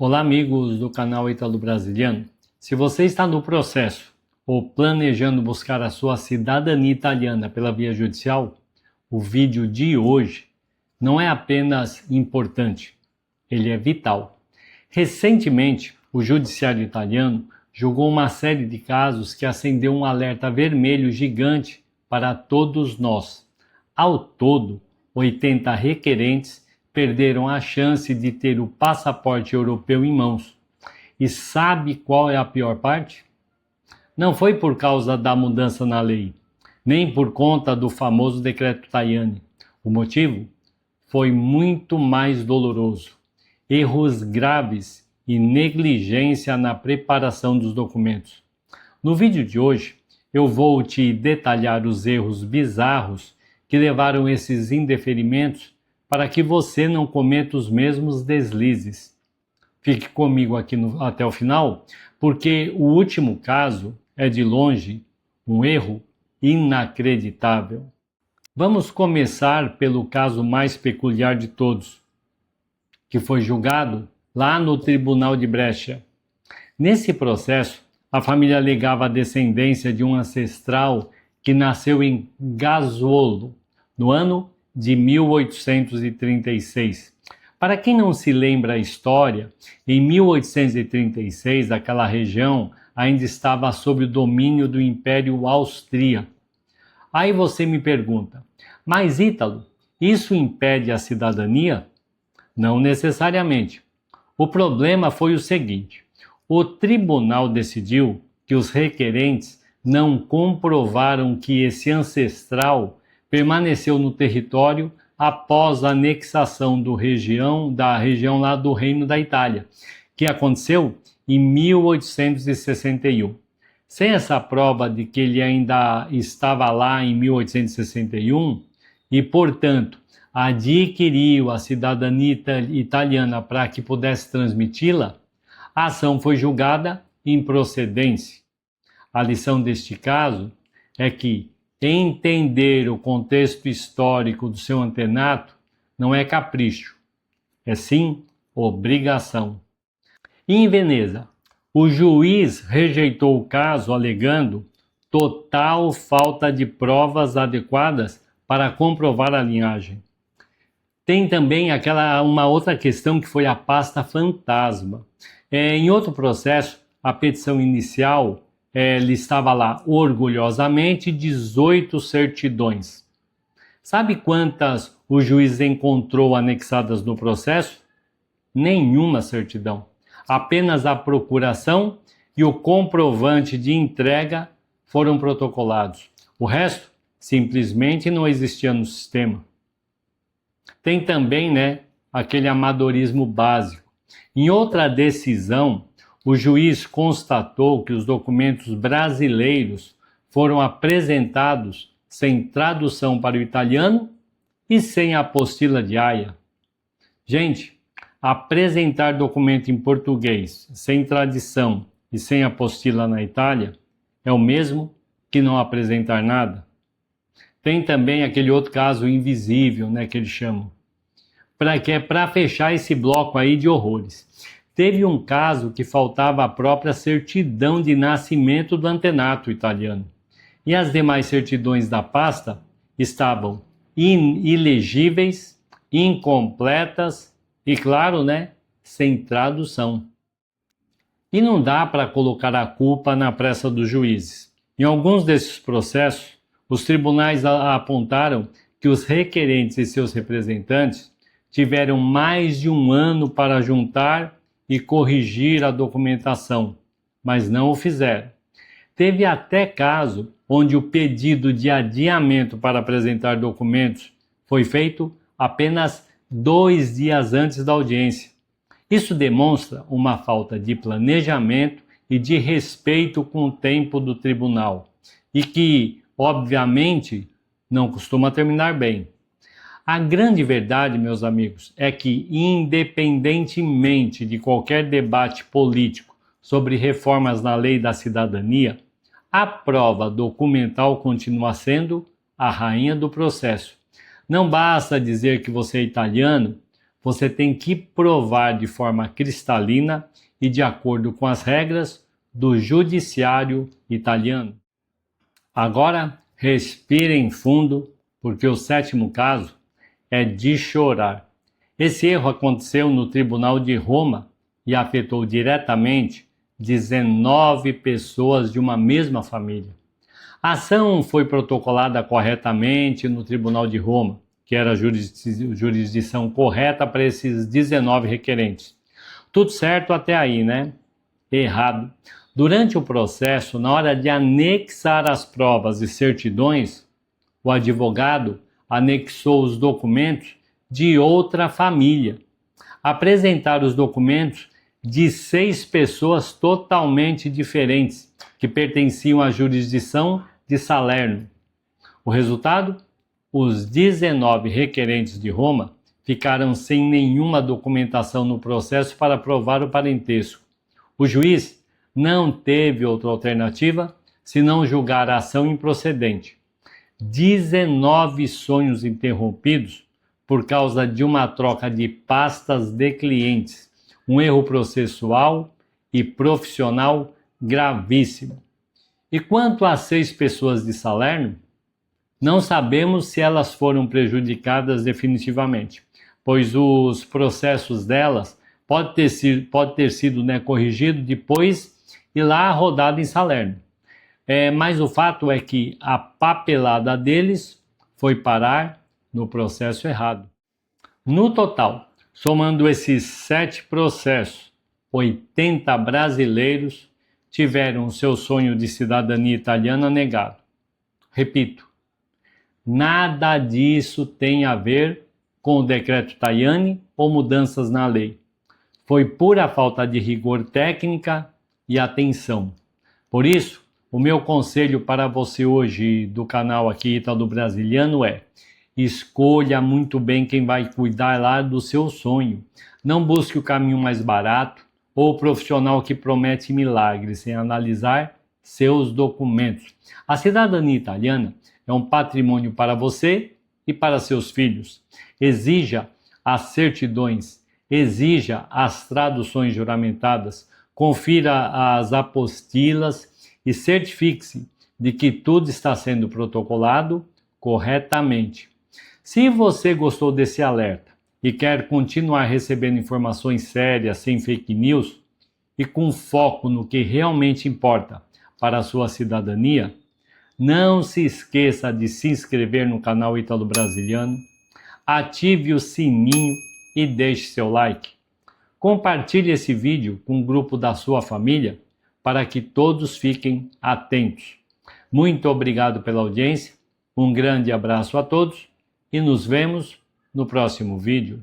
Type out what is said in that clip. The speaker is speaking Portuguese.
Olá, amigos do canal Ítalo Brasiliano. Se você está no processo ou planejando buscar a sua cidadania italiana pela via judicial, o vídeo de hoje não é apenas importante, ele é vital. Recentemente, o judiciário italiano julgou uma série de casos que acendeu um alerta vermelho gigante para todos nós. Ao todo, 80 requerentes perderam a chance de ter o passaporte europeu em mãos. E sabe qual é a pior parte? Não foi por causa da mudança na lei, nem por conta do famoso decreto Tajani. O motivo foi muito mais doloroso: erros graves e negligência na preparação dos documentos. No vídeo de hoje, eu vou te detalhar os erros bizarros que levaram esses indeferimentos para que você não cometa os mesmos deslizes. Fique comigo aqui até o final, porque o último caso é de longe um erro inacreditável. Vamos começar pelo caso mais peculiar de todos, que foi julgado lá no Tribunal de Brescia. Nesse processo, a família alegava a descendência de um ancestral que nasceu em Gazzuolo, no ano de 1836. Para quem não se lembra a história, em 1836 aquela região ainda estava sob o domínio do Império Austríaco. Aí você me pergunta, mas Ítalo, isso impede a cidadania? Não necessariamente. O problema foi o seguinte: o tribunal decidiu que os requerentes não comprovaram que esse ancestral permaneceu no território após a anexação da região lá do Reino da Itália, que aconteceu em 1861. Sem essa prova de que ele ainda estava lá em 1861 e, portanto, adquiriu a cidadania italiana para que pudesse transmiti-la, a ação foi julgada improcedente. A lição deste caso é que entender o contexto histórico do seu antenato não é capricho, é sim obrigação. E em Veneza, o juiz rejeitou o caso alegando total falta de provas adequadas para comprovar a linhagem. Tem também uma outra questão que foi a pasta fantasma. Em outro processo, a petição inicial listava lá orgulhosamente 18 certidões. Sabe quantas o juiz encontrou anexadas no processo? Nenhuma certidão. Apenas a procuração e o comprovante de entrega foram protocolados. O resto simplesmente não existia no sistema. Tem também, aquele amadorismo básico. Em outra decisão, o juiz constatou que os documentos brasileiros foram apresentados sem tradução para o italiano e sem apostila de Haia. Gente, apresentar documento em português sem tradição e sem apostila na Itália é o mesmo que não apresentar nada. Tem também aquele outro caso invisível, que eles chamam, para fechar esse bloco aí de horrores. Teve um caso que faltava a própria certidão de nascimento do antenato italiano. E as demais certidões da pasta estavam ilegíveis, incompletas e, claro, sem tradução. E não dá para colocar a culpa na pressa dos juízes. Em alguns desses processos, os tribunais apontaram que os requerentes e seus representantes tiveram mais de um ano para juntar e corrigir a documentação, mas não o fizeram. Teve até caso onde o pedido de adiamento para apresentar documentos foi feito apenas 2 dias antes da audiência. Isso demonstra uma falta de planejamento e de respeito com o tempo do tribunal, e que, obviamente, não costuma terminar bem. A grande verdade, meus amigos, é que, independentemente de qualquer debate político sobre reformas na lei da cidadania, a prova documental continua sendo a rainha do processo. Não basta dizer que você é italiano, você tem que provar de forma cristalina e de acordo com as regras do judiciário italiano. Agora, respirem fundo, porque o sétimo caso é de chorar. Esse erro aconteceu no Tribunal de Roma e afetou diretamente 19 pessoas de uma mesma família. A ação foi protocolada corretamente no Tribunal de Roma, que era a jurisdição correta para esses 19 requerentes. Tudo certo até aí, né? Errado. Durante o processo, na hora de anexar as provas e certidões, o advogado anexou os documentos de outra família. Apresentaram os documentos de 6 pessoas totalmente diferentes, que pertenciam à jurisdição de Salerno. O resultado? Os 19 requerentes de Roma ficaram sem nenhuma documentação no processo para provar o parentesco. O juiz não teve outra alternativa senão julgar a ação improcedente. 19 sonhos interrompidos por causa de uma troca de pastas de clientes, um erro processual e profissional gravíssimo. E quanto às 6 pessoas de Salerno, não sabemos se elas foram prejudicadas definitivamente, pois os processos delas pode ter sido corrigido depois e lá rodado em Salerno. Mas o fato é que a papelada deles foi parar no processo errado. No total, somando esses 7 processos, 80 brasileiros tiveram seu sonho de cidadania italiana negado. Repito, nada disso tem a ver com o decreto Tajani ou mudanças na lei. Foi pura falta de rigor técnica e atenção. Por isso, o meu conselho para você hoje do canal aqui Ítalo Brasiliano é: escolha muito bem quem vai cuidar lá do seu sonho. Não busque o caminho mais barato ou o profissional que promete milagres sem analisar seus documentos. A cidadania italiana é um patrimônio para você e para seus filhos. Exija as certidões, exija as traduções juramentadas, confira as apostilas e certifique-se de que tudo está sendo protocolado corretamente. Se você gostou desse alerta e quer continuar recebendo informações sérias, sem fake news e com foco no que realmente importa para a sua cidadania, não se esqueça de se inscrever no canal Ítalo Brasiliano, ative o sininho e deixe seu like. Compartilhe esse vídeo com o grupo da sua família para que todos fiquem atentos. Muito obrigado pela audiência, um grande abraço a todos e nos vemos no próximo vídeo.